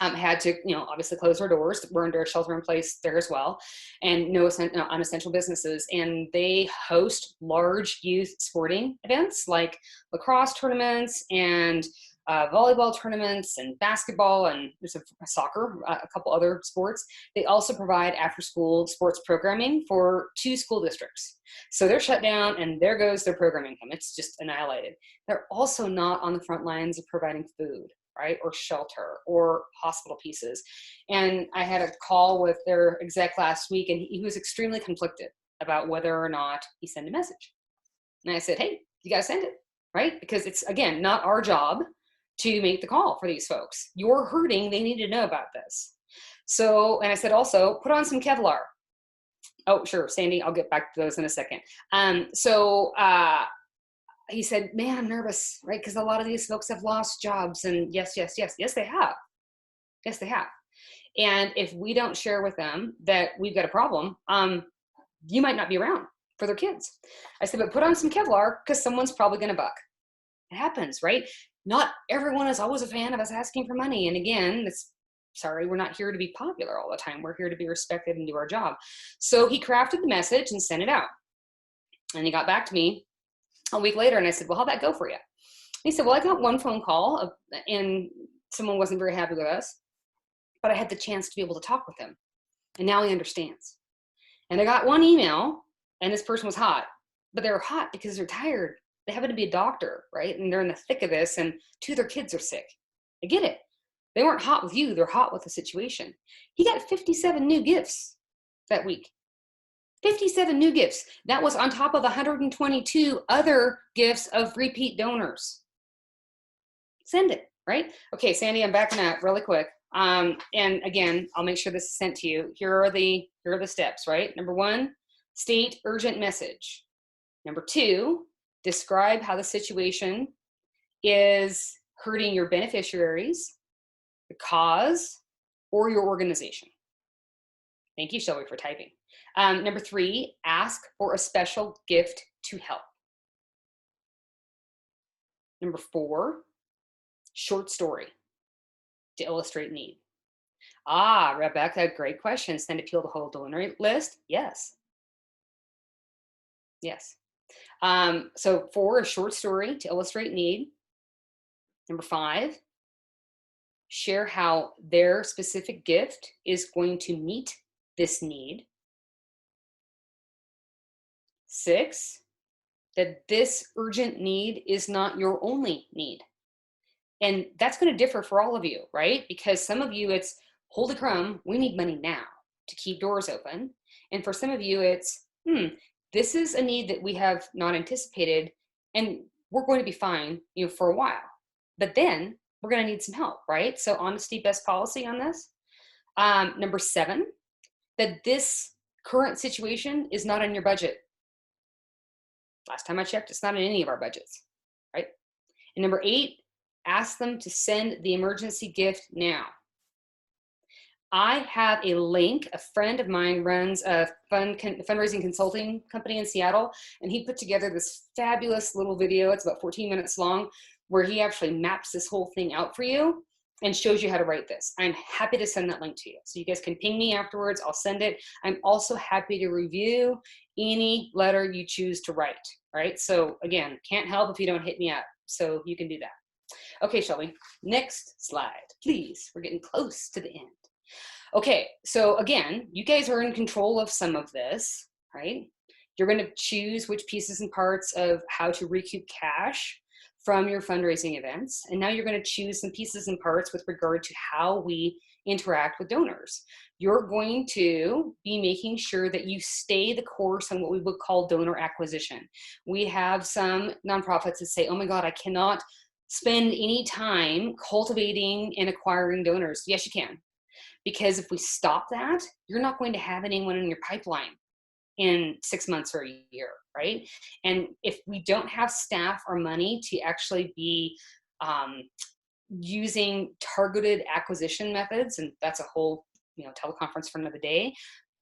had to, obviously close their doors. We're under a shelter in place there as well, and no unessential businesses. And they host large youth sporting events like lacrosse tournaments and volleyball tournaments and basketball, and there's a soccer, a couple other sports. They also provide after-school sports programming for 2 school districts. So they're shut down, and there goes their programming income. It's just annihilated. They're also not on the front lines of providing food, right, or shelter or hospital pieces. And I had a call with their exec last week, and he was extremely conflicted about whether or not he sent a message. And I said, hey, you got to send it, right? Because it's, again, not our job to make the call for these folks. You're hurting. They need to know about this. So, and I said also, put on some Kevlar. Oh, sure, Sandy, I'll get back to those in a second. He said, man, I'm nervous, right? Because a lot of these folks have lost jobs. And yes, they have. Yes, they have. And if we don't share with them that we've got a problem, you might not be around for their kids. I said, but put on some Kevlar because someone's probably going to buck. It happens, right? Not everyone is always a fan of us asking for money. And again, sorry, we're not here to be popular all the time. We're here to be respected and do our job. So he crafted the message and sent it out. And he got back to me a week later, and I said, well, how'd that go for you? He said, well, I got one phone call, and someone wasn't very happy with us, but I had the chance to be able to talk with him. And now he understands. And I got one email, and this person was hot, but they were hot because they're tired. They happen to be a doctor, right? And they're in the thick of this, and 2 of their kids are sick. I get it. They weren't hot with you. They're hot with the situation. He got 57 new gifts that week. 57 new gifts. That was on top of 122 other gifts of repeat donors. Send it, right? Okay, Sandy, I'm backing up really quick. And again, I'll make sure this is sent to you. Here are the steps, right? Number 1, state urgent message. Number 2, describe how the situation is hurting your beneficiaries, the cause, or your organization. Thank you, Shelby, for typing. Number 3, ask for a special gift to help. Number 4, short story to illustrate need. Rebecca, great question. Send appeal to whole donor list. Yes. So 4, a short story to illustrate need. Number 5, share how their specific gift is going to meet this need. 6, that this urgent need is not your only need. And that's going to differ for all of you, right? Because some of you, it's, holy crumb, we need money now to keep doors open. And for some of you, it's, this is a need that we have not anticipated, and we're going to be fine, for a while. But then we're going to need some help, right? So honesty, best policy on this. Number 7, that this current situation is not in your budget. Last time I checked, it's not in any of our budgets, right? And number 8, ask them to send the emergency gift now. I have a link. A friend of mine runs a fundraising consulting company in Seattle, and he put together this fabulous little video. It's about 14 minutes long, where he actually maps this whole thing out for you and shows you how to write this. I'm happy to send that link to you. So you guys can ping me afterwards. I'll send it. I'm also happy to review any letter you choose to write, right? So again, can't help if you don't hit me up. So you can do that. Okay, Shelby, next slide, please. We're getting close to the end. Okay, so again, you guys are in control of some of this, right? You're going to choose which pieces and parts of how to recoup cash from your fundraising events. And now you're going to choose some pieces and parts with regard to how we interact with donors. You're going to be making sure that you stay the course on what we would call donor acquisition. We have some nonprofits that say, oh my God, I cannot spend any time cultivating and acquiring donors. Yes, you can. Because if we stop that, you're not going to have anyone in your pipeline in 6 months or a year, right? And if we don't have staff or money to actually be using targeted acquisition methods, and that's a whole teleconference for another day,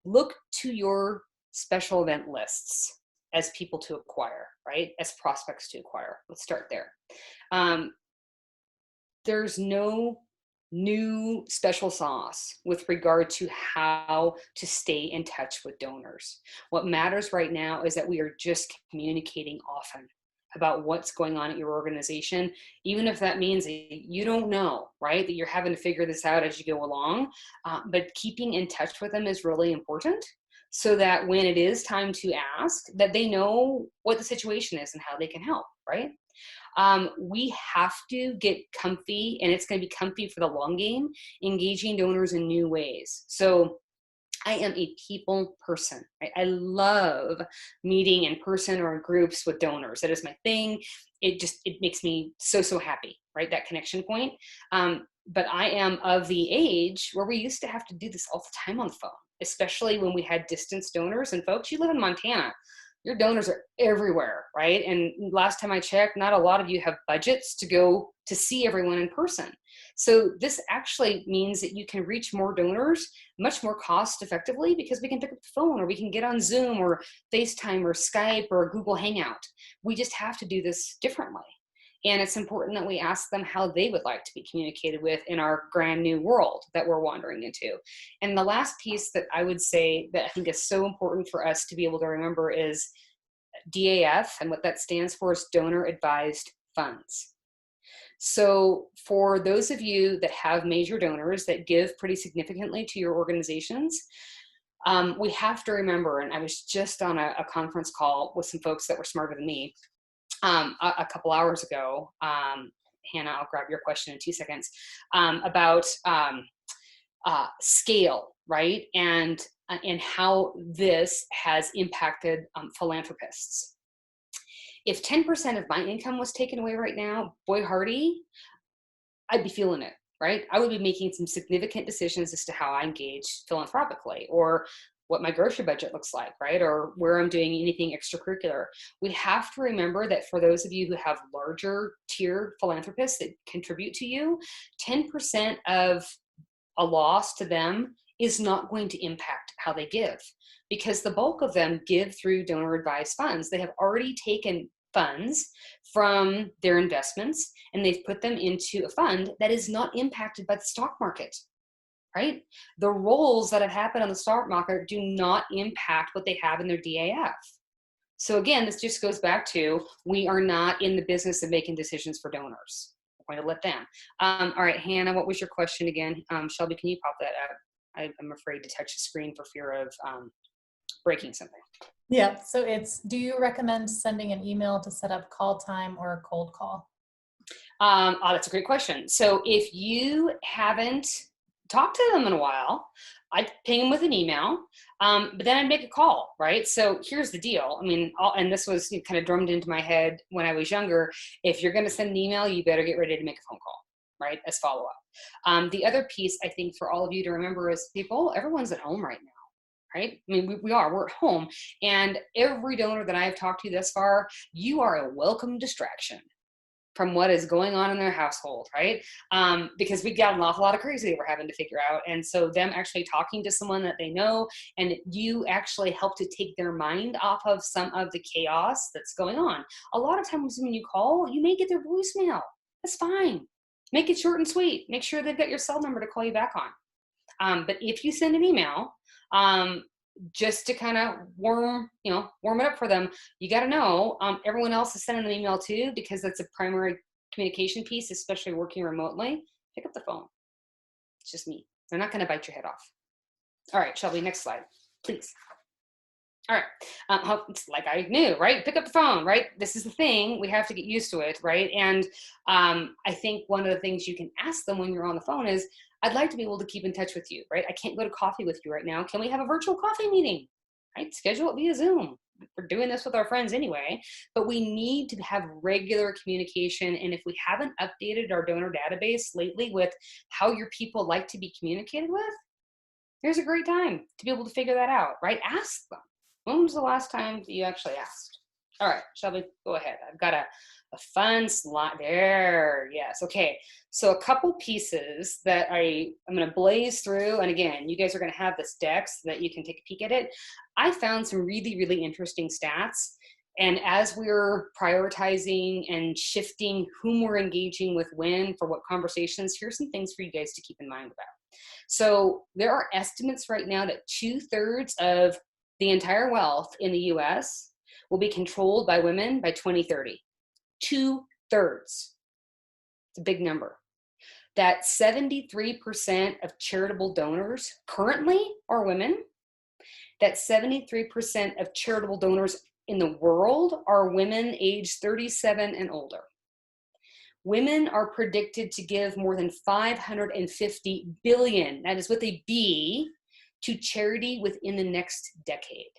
look to your special event lists as people to acquire, right? As prospects to acquire. Let's start there. There's no new special sauce with regard to how to stay in touch with donors. What matters right now is that we are just communicating often about what's going on at your organization, even if that means that you don't know, right? That you're having to figure this out as you go along. But keeping in touch with them is really important so that when it is time to ask, that they know what the situation is and how they can help, right? We have to get comfy, and it's going to be comfy for the long game, engaging donors in new ways. So I am a people person. Right? I love meeting in person or in groups with donors. That is my thing. It makes me so happy, right? That connection point. But I am of the age where we used to have to do this all the time on the phone, especially when we had distance donors. And folks, you live in Montana, your donors are everywhere, right? And last time I checked, not a lot of you have budgets to go to see everyone in person. So this actually means that you can reach more donors much more cost effectively because we can pick up the phone, or we can get on Zoom or FaceTime or Skype or Google Hangout. We just have to do this differently. And it's important that we ask them how they would like to be communicated with in our brand new world that we're wandering into. And the last piece that I would say that I think is so important for us to be able to remember is DAF, and what that stands for is donor advised funds. So for those of you that have major donors that give pretty significantly to your organizations, we have to remember, and I was just on a conference call with some folks that were smarter than me a couple hours ago. Hannah, I'll grab your question in 2 seconds, about scale, right? And how this has impacted philanthropists. If 10% of my income was taken away right now, boy hardy, I'd be feeling it, right? I would be making some significant decisions as to how I engage philanthropically, or what my grocery budget looks like, right? Or where I'm doing anything extracurricular. We have to remember that for those of you who have larger tier philanthropists that contribute to you, 10% of a loss to them is not going to impact how they give, because the bulk of them give through donor advised funds. They have already taken funds from their investments and they've put them into a fund that is not impacted by the stock market, right? The rolls that have happened on the stock market do not impact what they have in their DAF. So again, this just goes back to, we are not in the business of making decisions for donors. We're going to let them. All right, Hannah, what was your question again? Shelby, can you pop that up? I'm afraid to touch the screen for fear of breaking something. Yeah, so it's, do you recommend sending an email to set up call time or a cold call? Oh, that's a great question. So if you haven't talked to them in a while, I'd ping them with an email, but then I'd make a call, right? So here's the deal. I mean, and this was kind of drummed into my head when I was younger. If you're going to send an email, you better get ready to make a phone call, right? As follow-up. The other piece I think for all of you to remember is everyone's at home right now. Right? I mean, we're at home, and every donor that I've talked to thus far, you are a welcome distraction from what is going on in their household, right? Because we've got an awful lot of crazy that we're having to figure out. And so them actually talking to someone that they know, and you actually help to take their mind off of some of the chaos that's going on. A lot of times when you call, you may get their voicemail. That's fine. Make it short and sweet. Make sure they've got your cell number to call you back on. But if you send an email, just to kind of warm it up for them, you got to know everyone else is sending an email too, because that's a primary communication piece, especially working remotely. Pick up the phone. It's just me. They're not going to bite your head off. All right, Shelby, next slide, please. All right, it's like I knew, right? Pick up the phone, right? This is the thing. We have to get used to it, right? And I think one of the things you can ask them when you're on the phone is, I'd like to be able to keep in touch with you, right? I can't go to coffee with you right now. Can we have a virtual coffee meeting, right? Schedule it via Zoom. We're doing this with our friends anyway, but we need to have regular communication. And if we haven't updated our donor database lately with how your people like to be communicated with, here's a great time to be able to figure that out, right? Ask them. When was the last time that you actually asked? All right, Shelby, go ahead. I've got a fun slide there. Yes. Okay. So a couple pieces that I'm going to blaze through. And again, you guys are going to have this deck so that you can take a peek at it. I found some really, really interesting stats. And as we're prioritizing and shifting whom we're engaging with when for what conversations, here's some things for you guys to keep in mind about. So there are estimates right now that 2/3 of the entire wealth in the US will be controlled by women by 2030. 2/3. It's a big number. That 73% of charitable donors currently are women. That 73% of charitable donors in the world are women aged 37 and older. Women are predicted to give more than $550 billion, that is with a B, to charity within the next decade.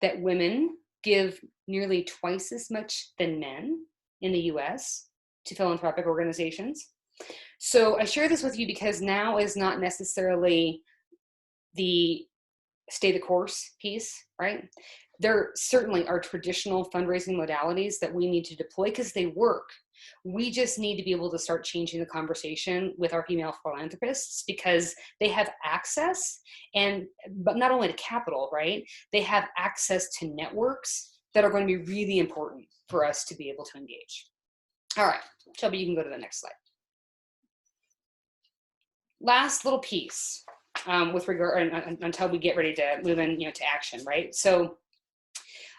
That women give nearly twice as much than men in the US to philanthropic organizations. So I share this with you because now is not necessarily the stay the course piece, right? There certainly are traditional fundraising modalities that we need to deploy because they work. We just need to be able to start changing the conversation with our female philanthropists because they have access but not only to capital, right? They have access to networks that are going to be really important for us to be able to engage. All right, Shelby, you can go to the next slide. Last little piece with regard until we get ready to move in, to action, right? So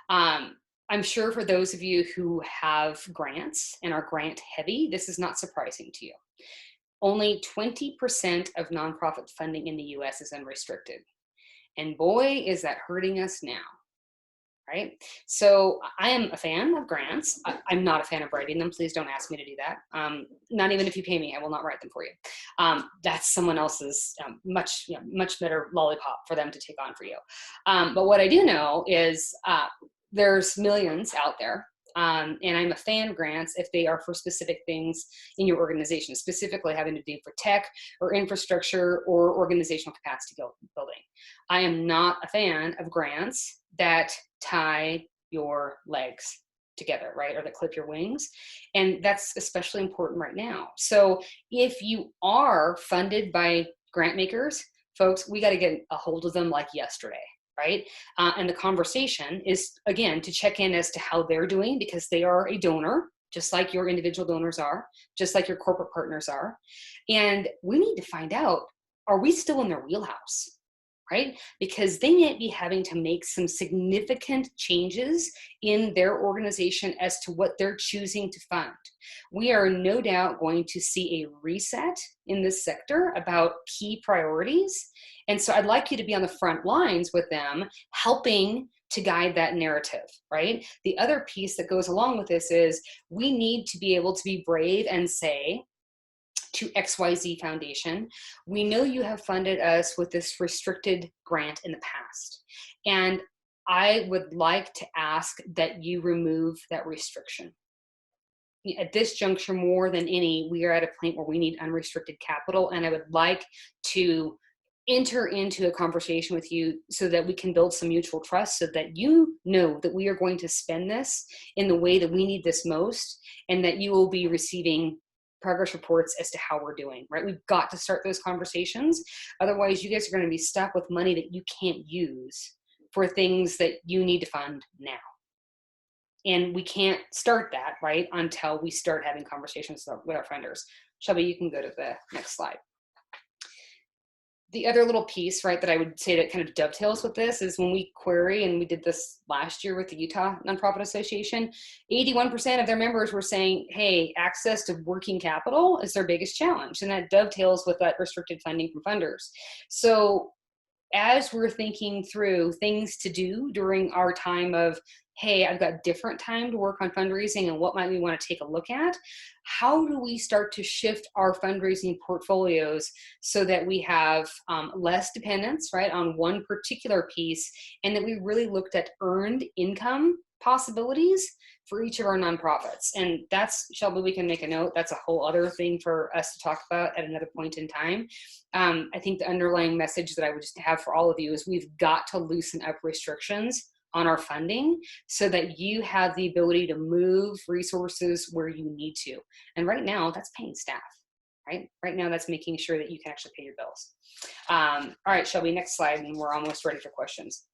I'm sure for those of you who have grants and are grant heavy, this is not surprising to you. Only 20% of nonprofit funding in the US is unrestricted. And boy, is that hurting us now, right? So I am a fan of grants. I'm not a fan of writing them. Please don't ask me to do that. Not even if you pay me, I will not write them for you. That's someone else's much better lollipop for them to take on for you. But what I do know is there's millions out there. And I'm a fan of grants if they are for specific things in your organization, specifically having to do for tech or infrastructure or organizational capacity building. I am not a fan of grants that tie your legs together, right? Or that clip your wings. And that's especially important right now. So if you are funded by grant makers, folks, we got to get a hold of them like yesterday. Right? And the conversation is, again, to check in as to how they're doing because they are a donor, just like your individual donors are, just like your corporate partners are. And we need to find out, are we still in their wheelhouse? Right? Because they might be having to make some significant changes in their organization as to what they're choosing to fund. We are no doubt going to see a reset in this sector about key priorities. And so I'd like you to be on the front lines with them, helping to guide that narrative, right? The other piece that goes along with this is we need to be able to be brave and say, to XYZ Foundation, we know you have funded us with this restricted grant in the past. And I would like to ask that you remove that restriction. At this juncture, more than any, we are at a point where we need unrestricted capital. And I would like to enter into a conversation with you so that we can build some mutual trust so that you know that we are going to spend this in the way that we need this most and that you will be receiving progress reports as to how we're doing, right? We've got to start those conversations. Otherwise, you guys are going to be stuck with money that you can't use for things that you need to fund now. And we can't start that, right, until we start having conversations with our funders. Shelby, you can go to the next slide. The other little piece, right, that I would say that kind of dovetails with this is when we query, and we did this last year with the Utah Nonprofit Association, 81% of their members were saying, hey, access to working capital is their biggest challenge. And that dovetails with that restricted funding from funders. So as we're thinking through things to do during our time of, hey, I've got different time to work on fundraising and what might we want to take a look at, how do we start to shift our fundraising portfolios so that we have less dependence, right, on one particular piece, and that we really looked at earned income possibilities for each of our nonprofits. And that's, Shelby, we can make a note. That's a whole other thing for us to talk about at another point in time. I think the underlying message that I would just have for all of you is we've got to loosen up restrictions on our funding so that you have the ability to move resources where you need to. And right now, that's paying staff, right? Right now, that's making sure that you can actually pay your bills. All right, Shelby, next slide, and we're almost ready for questions.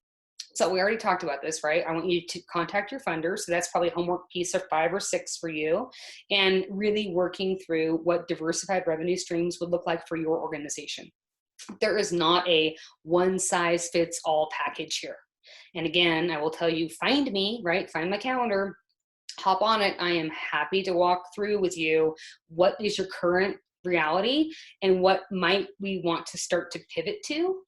So we already talked about this, right? I want you to contact your funders. So that's probably homework piece of 5 or 6 for you, and really working through what diversified revenue streams would look like for your organization. There is not a one-size-fits-all package here. And again, I will tell you, find me, right? Find my calendar hop on it. I am happy to walk through with you what is your current reality and what might we want to start to pivot to.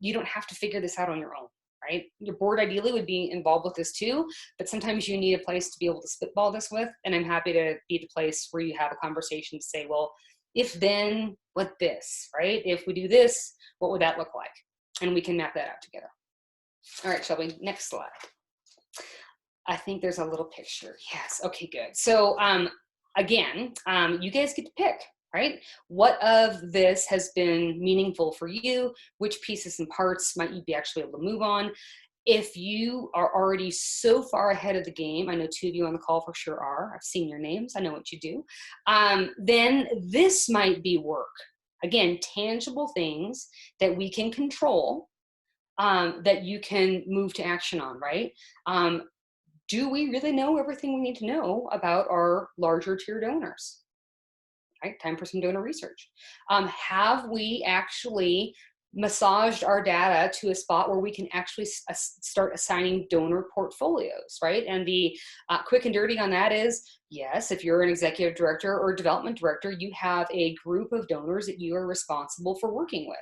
You don't have to figure this out on your own, right? Your board ideally would be involved with this too, but sometimes you need a place to be able to spitball this with, and I'm happy to be the place where you have a conversation to say, well, if then, what this, right? If we do this, what would that look like? And we can map that out together. All right, Shelby, next slide. I think there's a little picture. Yes, okay, good. So again, you guys get to pick, right? What of this has been meaningful for you? Which pieces and parts might you be actually able to move on? If you are already so far ahead of the game, I know 2 of you on the call for sure are, I've seen your names, I know what you do, then this might be work. Again, tangible things that we can control, that you can move to action on, right? Do we really know everything we need to know about our larger tier donors? Right, time for some donor research. Have we actually massaged our data to a spot where we can actually start assigning donor portfolios, right? And the quick and dirty on that is, yes, if you're an executive director or development director, you have a group of donors that you are responsible for working with.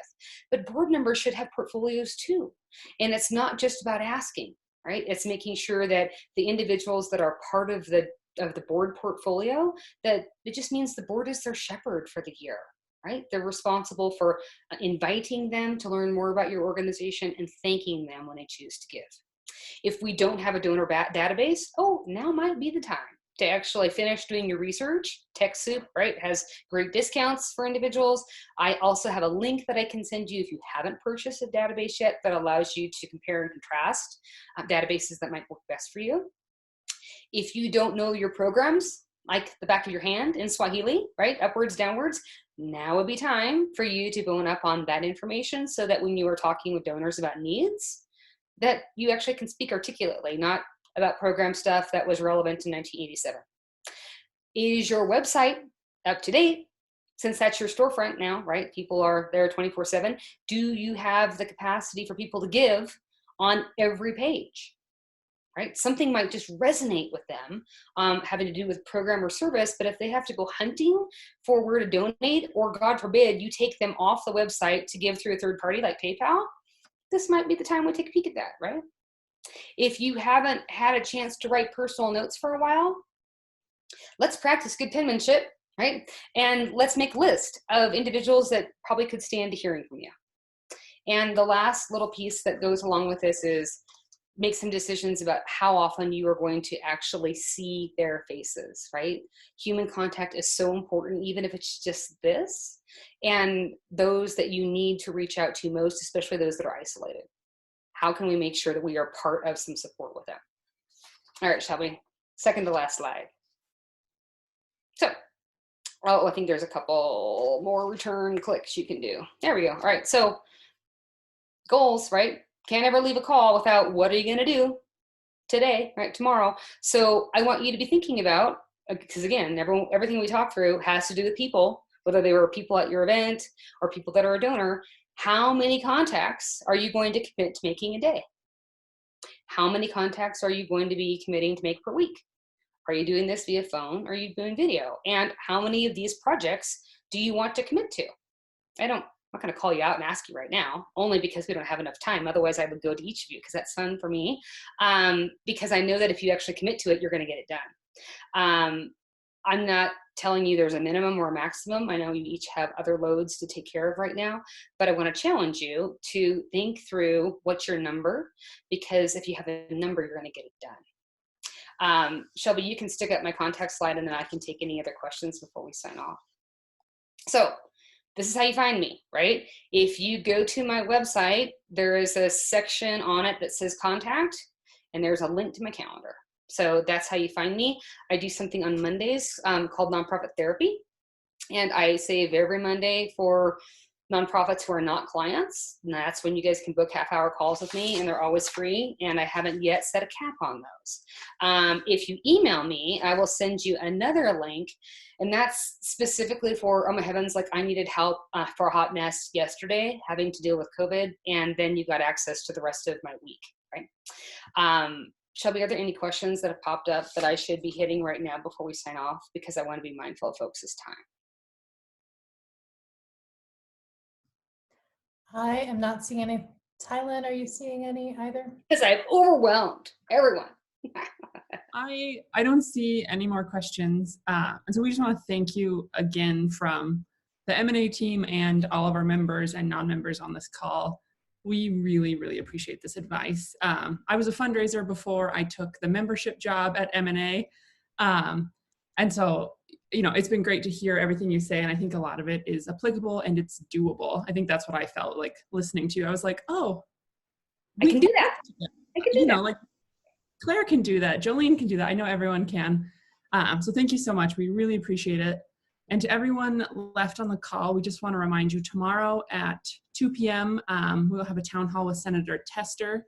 But board members should have portfolios too. And it's not just about asking, right? It's making sure that the individuals that are part of the board portfolio, that it just means the board is their shepherd for the year, right? They're responsible for inviting them to learn more about your organization and thanking them when they choose to give. If we don't have a donor database, oh, now might be the time to actually finish doing your research. TechSoup, right, has great discounts for individuals. I also have a link that I can send you if you haven't purchased a database yet that allows you to compare and contrast databases that might work best for you. If you don't know your programs, like the back of your hand in Swahili, right, upwards, downwards, now would be time for you to bone up on that information so that when you are talking with donors about needs, that you actually can speak articulately, not about program stuff that was relevant in 1987. Is your website up to date? Since that's your storefront now, right? People are there 24/7. Do you have the capacity for people to give on every page? Right? Something might just resonate with them, having to do with program or service, but if they have to go hunting for where to donate, or God forbid, you take them off the website to give through a third party like PayPal, this might be the time we take a peek at that, right? If you haven't had a chance to write personal notes for a while, let's practice good penmanship, right? And let's make a list of individuals that probably could stand to hearing from you. And the last little piece that goes along with this is make some decisions about how often you are going to actually see their faces, right? Human contact is so important, even if it's just this, and those that you need to reach out to most, especially those that are isolated. How can we make sure that we are part of some support with them? All right, shall we? Second to last slide. So, oh, I think there's a couple more return clicks you can do. There we go. All right, so goals, right? Can't ever leave a call without what are you going to do today, right? Tomorrow. So I want you to be thinking about, because again, everything we talk through has to do with people, whether they were people at your event or people that are a donor. How many contacts are you going to commit to making a day? How many contacts are you going to be committing to make per week? Are you doing this via phone? Are you doing video? And how many of these projects do you want to commit to? I'm not going to call you out and ask you right now, only because we don't have enough time. Otherwise, I would go to each of you because that's fun for me. Because I know that if you actually commit to it, you're going to get it done. I'm not telling you there's a minimum or a maximum. I know you each have other loads to take care of right now, but I want to challenge you to think through what's your number, because if you have a number, you're going to get it done. Shelby, you can stick up my contact slide and then I can take any other questions before we sign off. So this is how you find me, right? If you go to my website, there is a section on it that says contact, and there's a link to my calendar. So that's how you find me. I do something on Mondays called Nonprofit Therapy, and I save every Monday for nonprofits who are not clients. And that's when you guys can book half-hour calls with me, and they're always free, and I haven't yet set a cap on those. If you email me, I will send you another link, and that's specifically for, oh my heavens, like I needed help for a hot mess yesterday, having to deal with COVID, and then you got access to the rest of my week, right? Shelby, are there any questions that have popped up that I should be hitting right now before we sign off? Because I want to be mindful of folks' time. I am not seeing any. Thailand, are you seeing any either? Because I've overwhelmed everyone. I don't see any more questions. And so we just want to thank you again from the MNA team and all of our members and non-members on this call. We really, really appreciate this advice. I was a fundraiser before I took the membership job at MNA. And so, you know, it's been great to hear everything you say. And I think a lot of it is applicable and it's doable. I think that's what I felt like listening to you. I was like, oh, I can do that. I can do you that. know, like Claire can do that. Jolene can do that. I know everyone can. So thank you so much. We really appreciate it. And to everyone left on the call, we just want to remind you tomorrow at 2 p.m. We'll have a town hall with Senator Tester.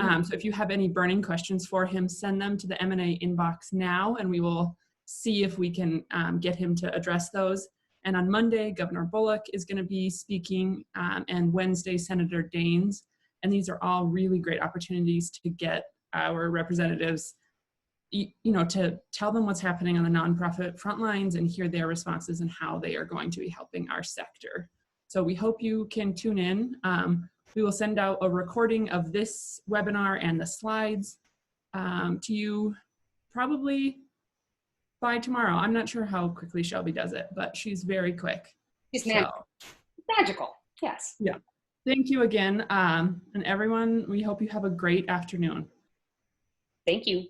So if you have any burning questions for him, send them to the MNA inbox now, and we will see if we can get him to address those. And on Monday, Governor Bullock is going to be speaking, and Wednesday, Senator Daines. And these are all really great opportunities to get our representatives, you know, to tell them what's happening on the nonprofit front lines and hear their responses and how they are going to be helping our sector. So we hope you can tune in. We will send out a recording of this webinar and the slides to you probably by tomorrow. I'm not sure how quickly Shelby does it, but she's very quick. She's magical. Yes. Yeah. Thank you again. And everyone, we hope you have a great afternoon. Thank you.